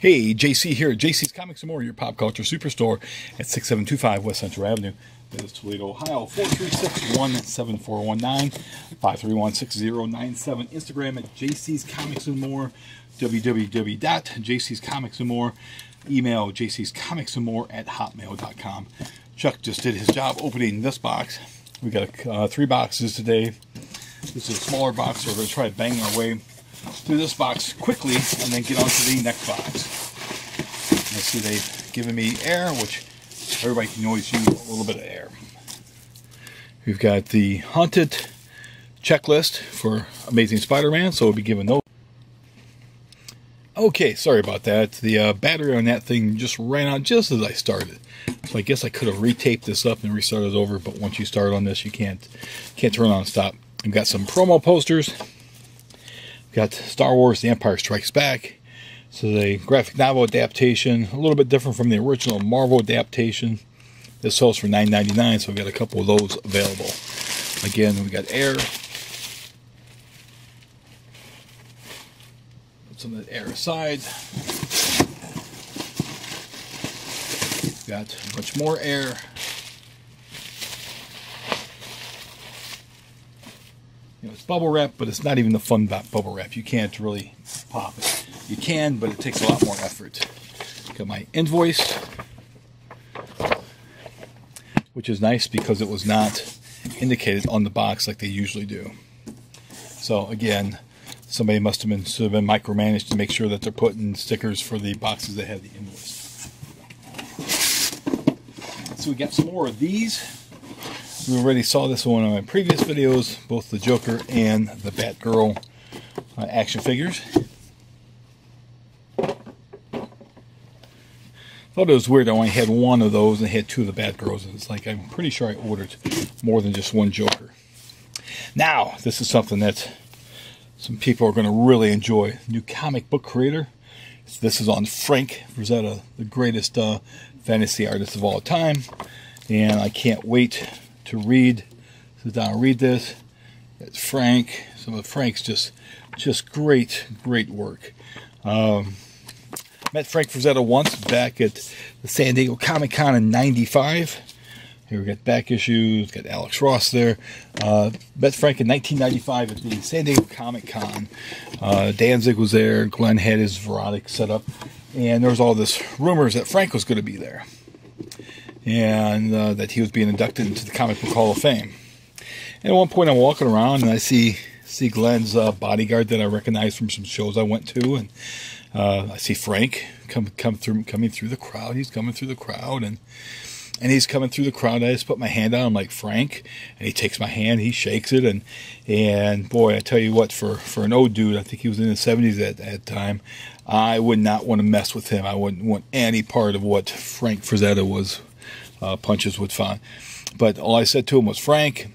Hey, JC here at JC's Comics and More, your pop culture superstore at 6725 West Central Avenue. That is Toledo, Ohio, 436-17419, 531-6097. Instagram at JC's Comics and More, www.jcscomicsandmore. Email jcscomicsandmore@hotmail.com. Chuck just did his job opening this box. We got 3 boxes today. This is a smaller box, so we're going to try to bang our way through this box quickly and then get on to the next box. I see they've given me air, which everybody can always use a little bit of air. We've got the Haunted checklist for Amazing Spider-Man, so we'll be giving those. Okay, sorry about that. The battery on that thing just ran out just as I started. So I guess I could have retaped this up and restarted over, but once you start on this, you can't turn on and stop. We've got some promo posters. We've got Star Wars The Empire Strikes Back. So the graphic novel adaptation, a little bit different from the original Marvel adaptation. This sells for $9.99, so we've got a couple of those available. Again, we got air. Put some of that air aside. Got much more air. You know, it's bubble wrap, but it's not even the fun bubble wrap. You can't really pop it. You can, but it takes a lot more effort. Got my invoice, which is nice because it was not indicated on the box like they usually do. So again, somebody must have been micromanaged to make sure that they're putting stickers for the boxes that have the invoice. So we got some more of these. We already saw this one in my previous videos, both the Joker and the Batgirl action figures. Thought it was weird I only had one of those and had 2 of the Batgirls. It's like I'm pretty sure I ordered more than just one Joker. Now, this is something that some people are going to really enjoy. New comic book creator. This is on Frank Frazetta, the greatest fantasy artist of all time. And I can't wait to sit down and read this. It's Frank. Some of Frank's just great work. Met Frank Frazetta once back at the San Diego Comic-Con in '95. Here we got back issues, got Alex Ross there. Met Frank in 1995 at the San Diego Comic-Con. Danzig was there, Glenn had his Verotic set up, and there was all this rumors that Frank was going to be there. And that he was being inducted into the Comic Book Hall of Fame. And at one point I'm walking around and I see Glenn's bodyguard that I recognize from some shows I went to, and I see Frank coming through the crowd. He's coming through the crowd, and he's coming through the crowd. I just put my hand out. I'm like, Frank, and he takes my hand. He shakes it, and boy, I tell you what, for an old dude, I think he was in his 70s at that time. I would not want to mess with him. I wouldn't want any part of what Frank Frazetta was. Punches would find. But all I said to him was, Frank.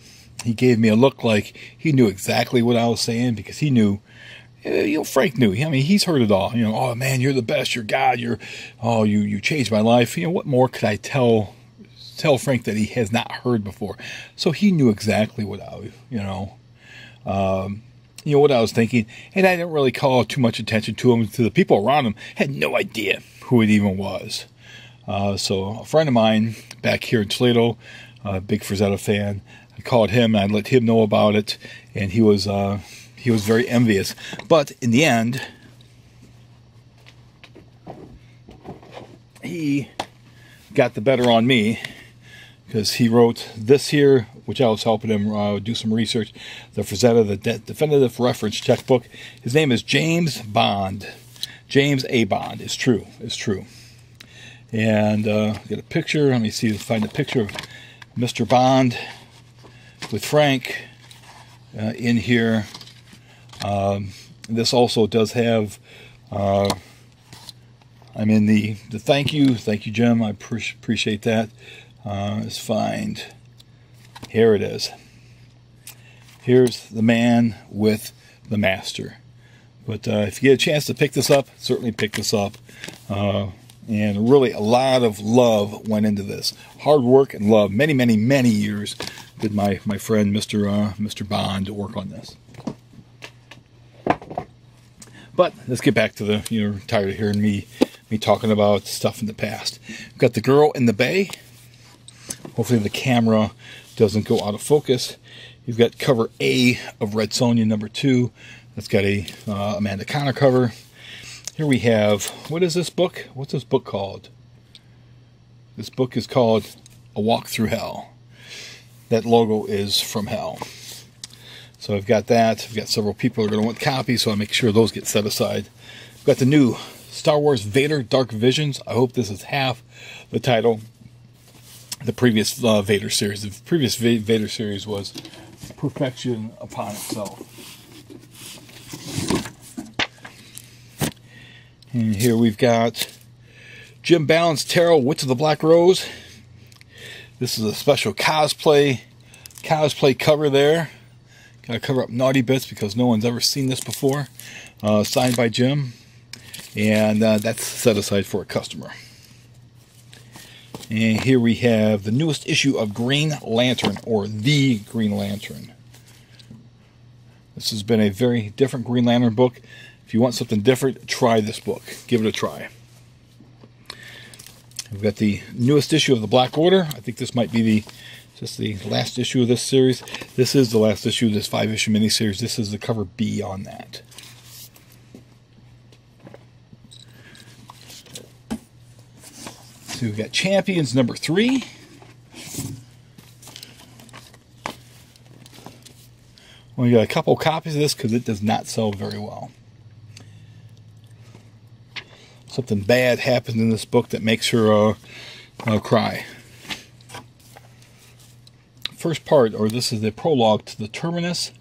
He gave me a look like he knew exactly what I was saying, because he knew. Frank knew. I mean, he's heard it all. Oh man, you're the best. You're God. You changed my life. What more could I tell Frank that he has not heard before? So he knew exactly what what I was thinking, and I didn't really call too much attention to him. To the people around him, had no idea who it even was. So a friend of mine back here in Toledo, a big Frazetta fan, I called him and I let him know about it, and he was very envious. But in the end, he got the better on me, because he wrote this here, which I was helping him do some research. The Frazetta, the Definitive Reference Checkbook. His name is James Bond. James A. Bond. It's true. And get a picture. Let me see if I find a picture of Mr. Bond with Frank in here. This also does have, I'm in the thank you Jim, I appreciate that. Let's find, here it is. Here's the man with the master. But if you get a chance to pick this up, certainly pick this up. And really a lot of love went into this. Hard work and love. Many years did my friend Mr. Bond work on this. But let's get back to the, tired of hearing me me talking about stuff in the past. We've got The Girl in the Bay. Hopefully the camera doesn't go out of focus. You've got cover A of Red Sonja #2. That's got a Amanda Conner cover. Here we have, what is this book? What's this book called? This book is called A Walk Through Hell. That logo is from hell. So I've got that. I've got several people who are going to want copies, so I make sure those get set aside. I've got the new Star Wars Vader Dark Visions. I hope this is half the title. The previous Vader series. The previous Vader series was Perfection Upon Itself. And here we've got Jim Balance Tarot, Witch of the Black Rose. This is a special cosplay cover there. Gotta cover up naughty bits because no one's ever seen this before. Signed by Jim. And that's set aside for a customer. And here we have the newest issue of Green Lantern, or The Green Lantern. This has been a very different Green Lantern book. If you want something different, try this book. Give it a try. We've got the newest issue of the Black Order. I think this might be just the last issue of this series. This is the last issue of this 5-issue miniseries. This is the cover B on that. So we've got Champions #3. Only got a couple copies of this because it does not sell very well. Something bad happened in this book that makes her cry. First part, or this is the prologue to the Terminus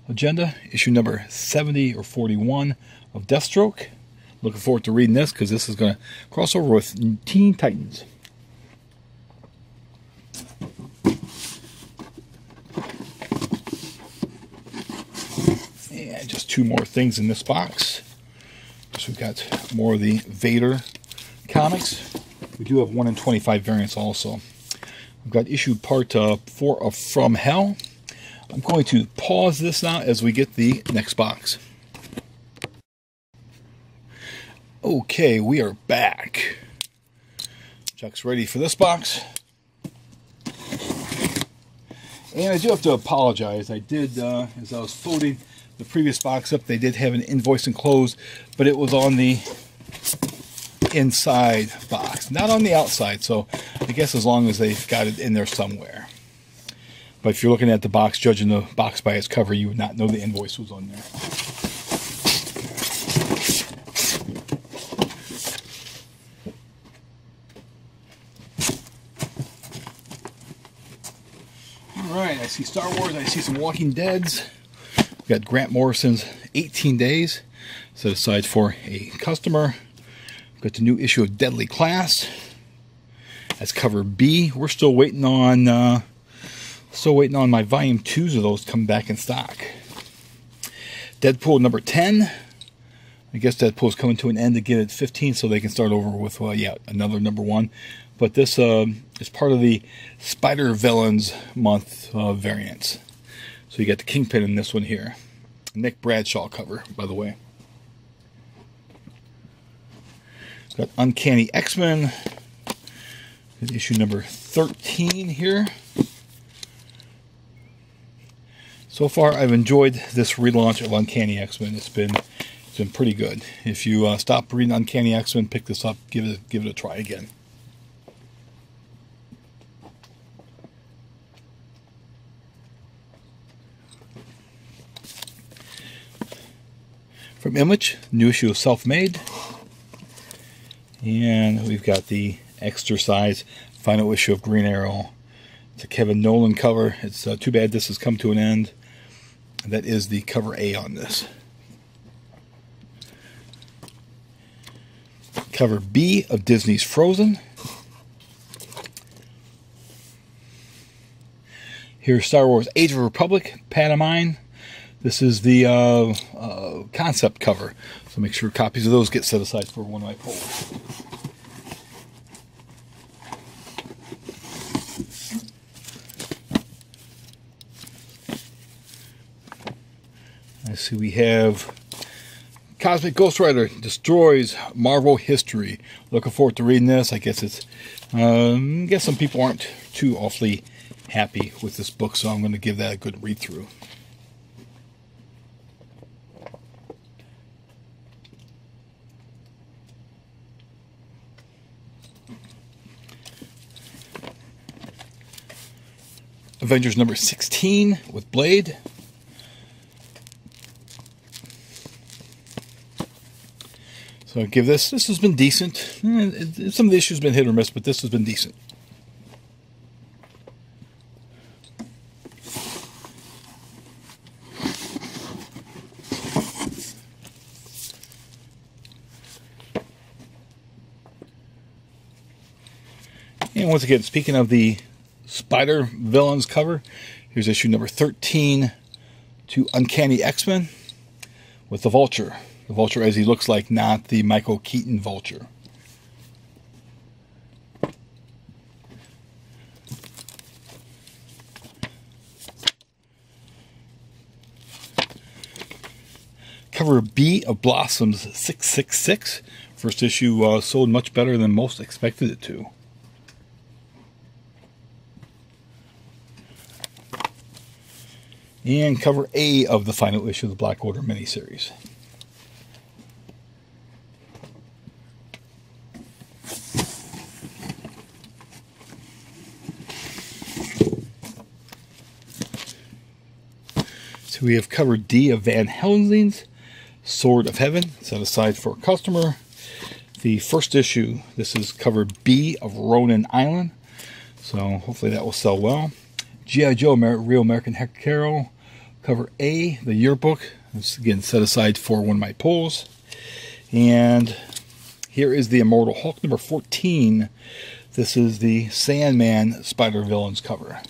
Agenda, issue number 70 or 41 of Deathstroke. Looking forward to reading this because this is going to cross over with Teen Titans. And just two more things in this box. So we've got more of the Vader comics. We do have 1 in 25 variants also. We've got issue part 4 of From Hell. I'm going to pause this now as we get the next box. Okay, we are back. Chuck's ready for this box. And I do have to apologize. I did, as I was folding the previous box up, they did have an invoice enclosed, but it was on the inside box, not on the outside. So I guess as long as they've got it in there somewhere. But if you're looking at the box, judging the box by its cover, you would not know the invoice was on there. Alright, I see Star Wars, I see some Walking Deads. We've got Grant Morrison's 18 Days set aside for a customer. We've got the new issue of Deadly Class. That's cover B. We're still waiting on my volume 2s of those come back in stock. Deadpool number 10. I guess Deadpool's coming to an end to get it 15 so they can start over with another number 1. But this is part of the Spider Villains month variants. So you got the Kingpin in this one here. Nick Bradshaw cover, by the way. Got Uncanny X-Men. Issue number 13 here. So far, I've enjoyed this relaunch of Uncanny X-Men. It's been pretty good. If you stop reading Uncanny X-Men, pick this up, give it a try again. From Image, new issue of Self-Made. And we've got the extra size final issue of Green Arrow. It's a Kevin Nolan cover. It's too bad this has come to an end. That is the cover A on this. Cover B of Disney's Frozen. Here's Star Wars Age of Republic, Pantomime. This is the concept cover. So make sure copies of those get set aside for one of my polls. I see we have Cosmic Ghost Rider destroys Marvel history. Looking forward to reading this. I guess it's, I guess some people aren't too awfully happy with this book, so I'm going to give that a good read through. Avengers number 16 with Blade. So I give this has been decent. Some of the issues have been hit or miss, but this has been decent. And once again, speaking of the Spider Villains cover, here's issue number 13 to Uncanny X-Men with the Vulture. The Vulture as he looks like, not the Michael Keaton Vulture. Cover B of Blossoms 666. First issue sold much better than most expected it to. And cover A of the final issue of the Black Order miniseries. So we have cover D of Van Helsing's Sword of Heaven, set aside for a customer. The first issue, this is cover B of Ronin Island, so hopefully that will sell well. G.I. Joe, Real American Hero, cover A, the yearbook. This again set aside for one of my pulls. And here is the Immortal Hulk number 14. This is the Sandman Spider Villains cover.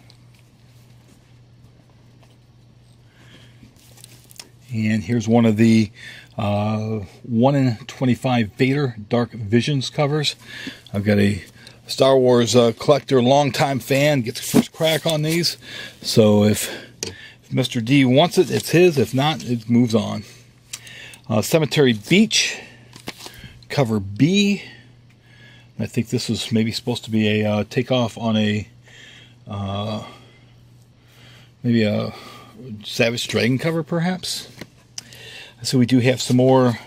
And here's one of the 1 in 25 Vader Dark Visions covers. I've got a Star Wars collector, longtime fan, gets the first crack on these. So if Mr. D wants it, it's his. If not, it moves on. Cemetery Beach, cover B. I think this was maybe supposed to be a takeoff on a maybe a Savage Dragon cover, perhaps. So we do have some more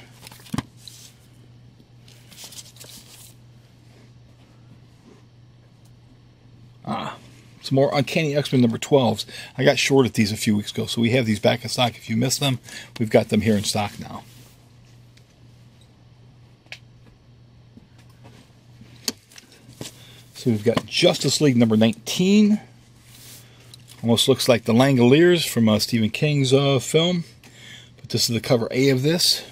Uncanny X-Men number 12s. I got short at these a few weeks ago, so we have these back in stock. If you missed them, we've got them here in stock now. So we've got Justice League number 19. Almost looks like the Langoliers from Stephen King's film. But this is the cover A of this.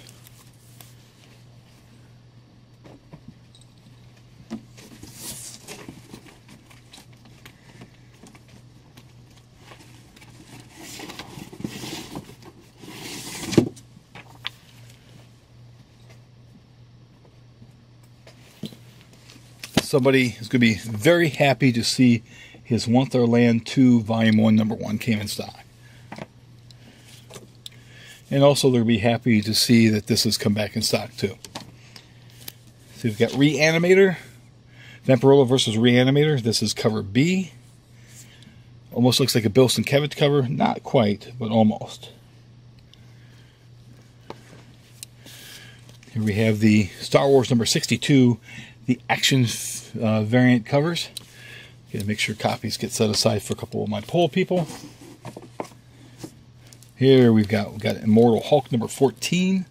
Somebody is going to be very happy to see his Want Their Land 2 Volume 1 number 1 came in stock. And also they'll be happy to see that this has come back in stock too. So we've got Reanimator, Vampirella versus Reanimator. This is cover B. Almost looks like a Bill Sienkiewicz cover. Not quite, but almost. Here we have the Star Wars number 62, the action variant covers. Gotta make sure copies get set aside for a couple of my poll people. Here we've got Immortal Hulk number 14,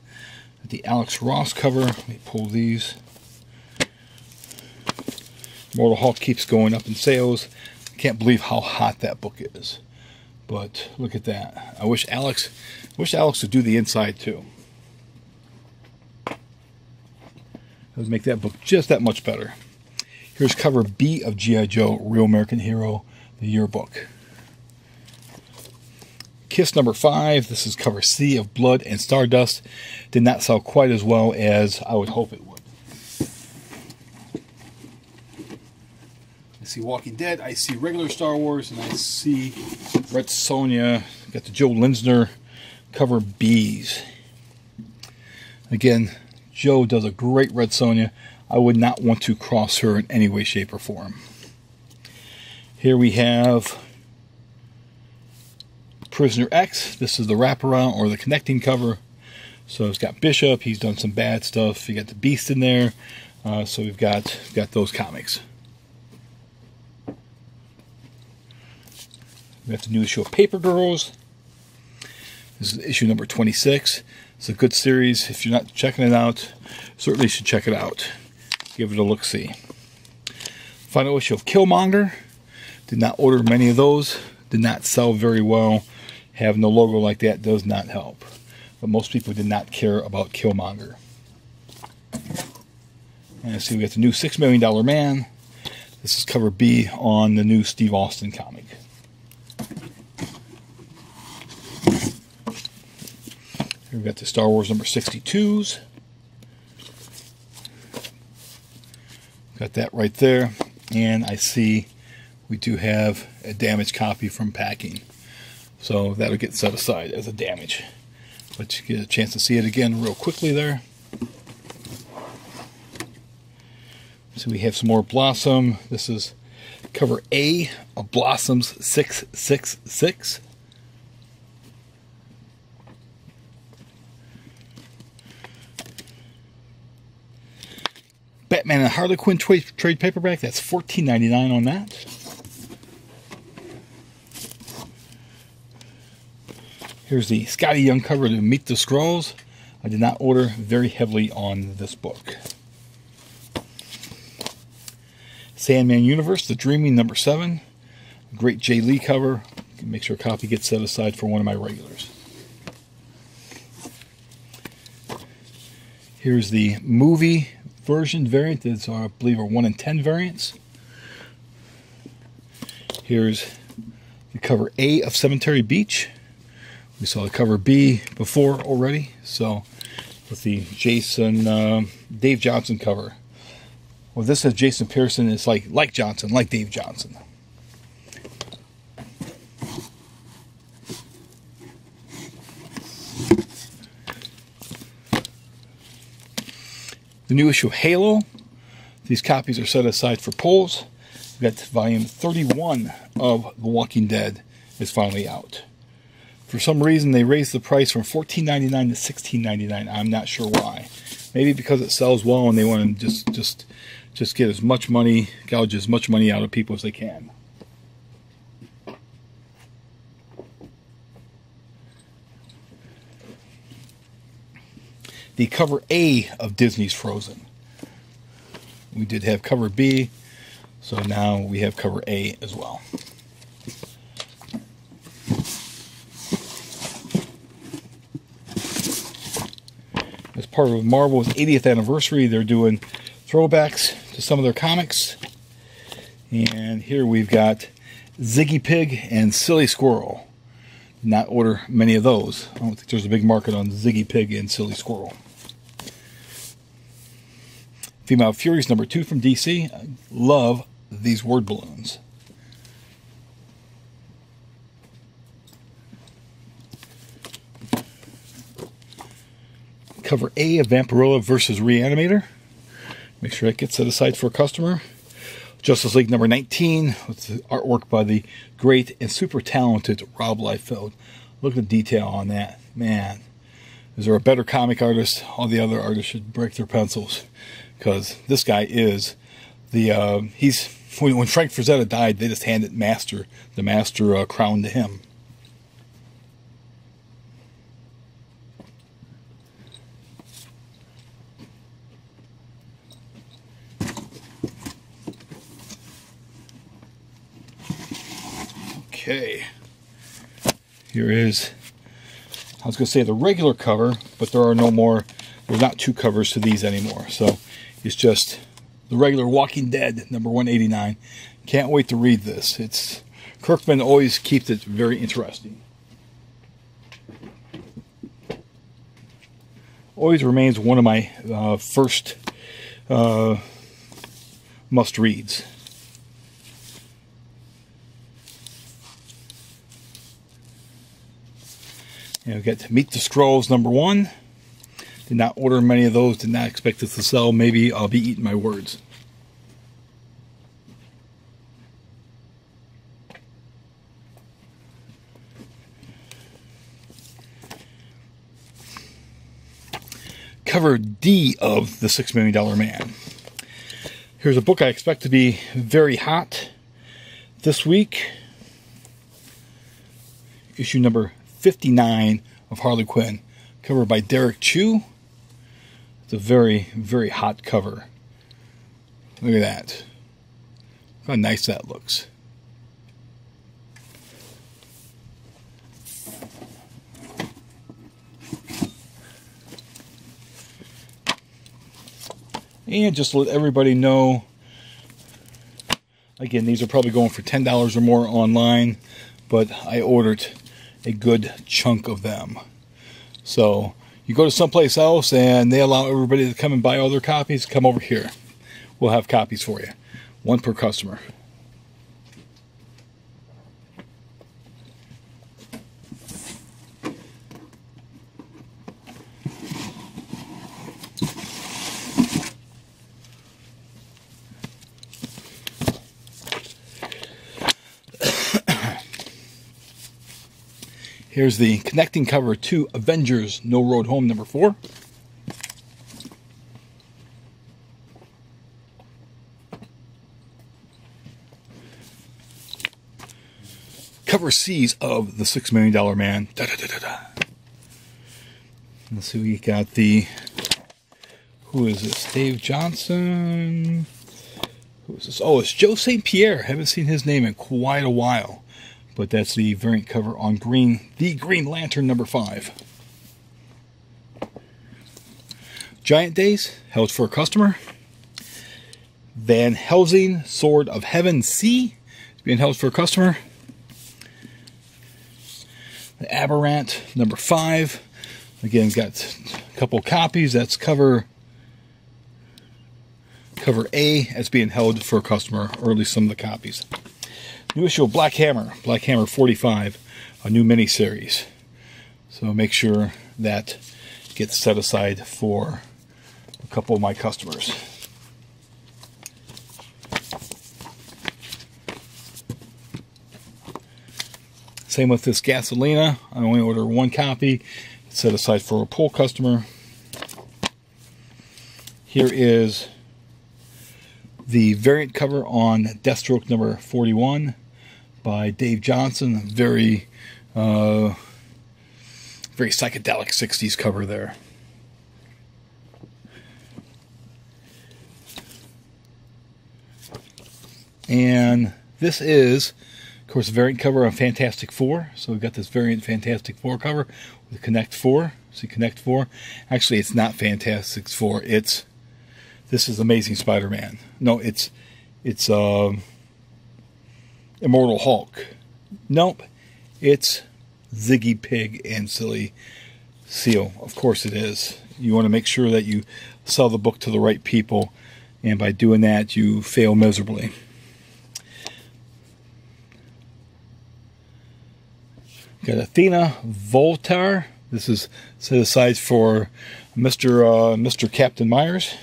the Alex Ross cover. Let me pull these. Immortal Hulk keeps going up in sales. I can't believe how hot that book is. But look at that. I wish Alex would do the inside too. That would make that book just that much better. Here's cover B of G.I. Joe, Real American Hero, the yearbook. Kiss number 5. This is cover C of Blood and Stardust. Did not sell quite as well as I would hope it would. I see Walking Dead, I see regular Star Wars, and I see Red Sonja. Got the Joe Linsner cover Bs. Again, Joe does a great Red Sonja. I would not want to cross her in any way, shape, or form. Here we have Prisoner X. This is the wraparound or the connecting cover. So it's got Bishop. He's done some bad stuff. You got the Beast in there. So we've got those comics. We have the new issue of Paper Girls. This is issue number 26. It's a good series. If you're not checking it out, certainly should check it out. Give it a look-see. Final issue of Killmonger. Did not order many of those. Did not sell very well. Having a logo like that does not help. But most people did not care about Killmonger. And I see we got the new $6 Million Man. This is cover B on the new Steve Austin comic. Here we got the Star Wars number 62s. Got that right there. And I see we do have a damaged copy from packing. So that'll get set aside as a damage. But you get a chance to see it again real quickly there. So we have some more Blossom. This is cover A of Blossoms 666. Batman and Harley Quinn trade paperback. That's $14.99 on that. Here's the Scotty Young cover to Meet the Skrulls. I did not order very heavily on this book. Sandman Universe, The Dreaming number 7. Great Jay Lee cover. Make sure a copy gets set aside for one of my regulars. Here's the movie version variant. That's, I believe, are 1 in 10 variants. Here's the cover A of Cemetery Beach. We saw the cover B before already. So, with the Dave Johnson cover. Well, this is Jason Pearson. It's like Johnson, like Dave Johnson. The new issue of Halo. These copies are set aside for polls. We've got volume 31 of The Walking Dead is finally out. For some reason, they raised the price from $14.99 to $16.99. I'm not sure why. Maybe because it sells well and they want to just get as much money, gouge as much money out of people as they can. The cover A of Disney's Frozen. We did have cover B, so now we have cover A as well. As part of Marvel's 80th anniversary, they're doing throwbacks to some of their comics. And here we've got Ziggy Pig and Silly Squirrel. Not order many of those. I don't think there's a big market on Ziggy Pig and Silly Squirrel. Female Furies number 2 from DC. I love these word balloons. Cover A of Vampirella versus Reanimator. Make sure that gets set aside for a customer. Justice League number 19 with the artwork by the great and super talented Rob Liefeld. Look at the detail on that. Man, is there a better comic artist? All the other artists should break their pencils. Because this guy is the, when Frank Frazetta died, they just handed the master crown to him. Okay, here is, I was going to say the regular cover, but there are no more, there's not 2 covers to these anymore, so it's just the regular Walking Dead, number 189. Can't wait to read this. Kirkman always keeps it very interesting. Always remains one of my first must-reads. And we got to Meet the Skrulls number 1. Did not order many of those. Did not expect this to sell. Maybe I'll be eating my words. Cover D of The $6 Million Man. Here's a book I expect to be very hot this week. Issue number 59 of Harley Quinn. Cover by Derek Chu. It's a very, very hot cover. Look at that. Look how nice that looks. And just to let everybody know, again, these are probably going for $10 or more online, but I ordered a good chunk of them. So you go to someplace else and they allow everybody to come and buy all their copies, come over here. We'll have copies for you. One per customer. Here's the connecting cover to Avengers No Road Home number 4. Cover C's of The $6 Million Man. Da, da, da, da, da. Let's see, we got the... Who is this? Dave Johnson? Who is this? Oh, it's Joe St. Pierre. Haven't seen his name in quite a while. But that's the variant cover on The Green Lantern number 5. Giant Days, held for a customer. Van Helsing, Sword of Heaven C, is being held for a customer. The Aberrant number 5. Again, got a couple copies. That's cover A, as being held for a customer, or at least some of the copies. New issue of Black Hammer 45, a new mini-series. So make sure that gets set aside for a couple of my customers. Same with this Gasolina. I only order one copy. It's set aside for a pull customer. Here is the variant cover on Deathstroke number 41 by Dave Johnson. Very psychedelic 60s cover there. And this is, of course, a variant cover on Fantastic Four. So we've got this variant Fantastic Four cover with Connect 4. See Connect 4. Actually, it's not Fantastic Four. This is Amazing Spider-Man. No, it's Immortal Hulk. Nope, it's Ziggy Pig and Silly Seal. Of course it is. You want to make sure that you sell the book to the right people, and by doing that, you fail miserably. Got Athena Voltaire. This is set aside for Mr. Captain Myers.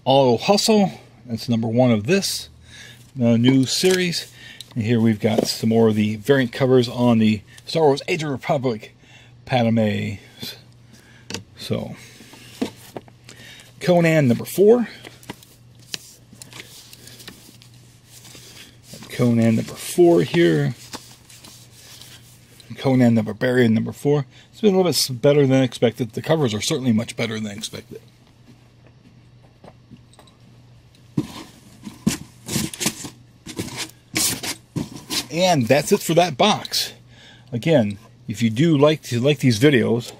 Auto Hustle. That's number 1 of this new series. And here we've got some more of the variant covers on the Star Wars Age of Republic Padme. So, Conan number 4. Conan number 4 here. Conan the Barbarian number 4. It's been a little bit better than expected. The covers are certainly much better than expected. And that's it for that box. Again, if you do like these videos,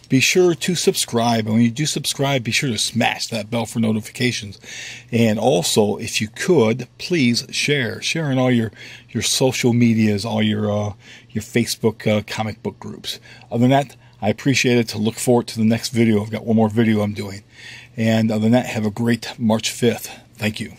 be sure to subscribe. And when you do subscribe, be sure to smash that bell for notifications. And also, if you could, please share on all your social medias, all your Facebook comic book groups. Other than that, I appreciate it. To look forward to the next video. I've got one more video I'm doing. And other than that, have a great March 5th. Thank you.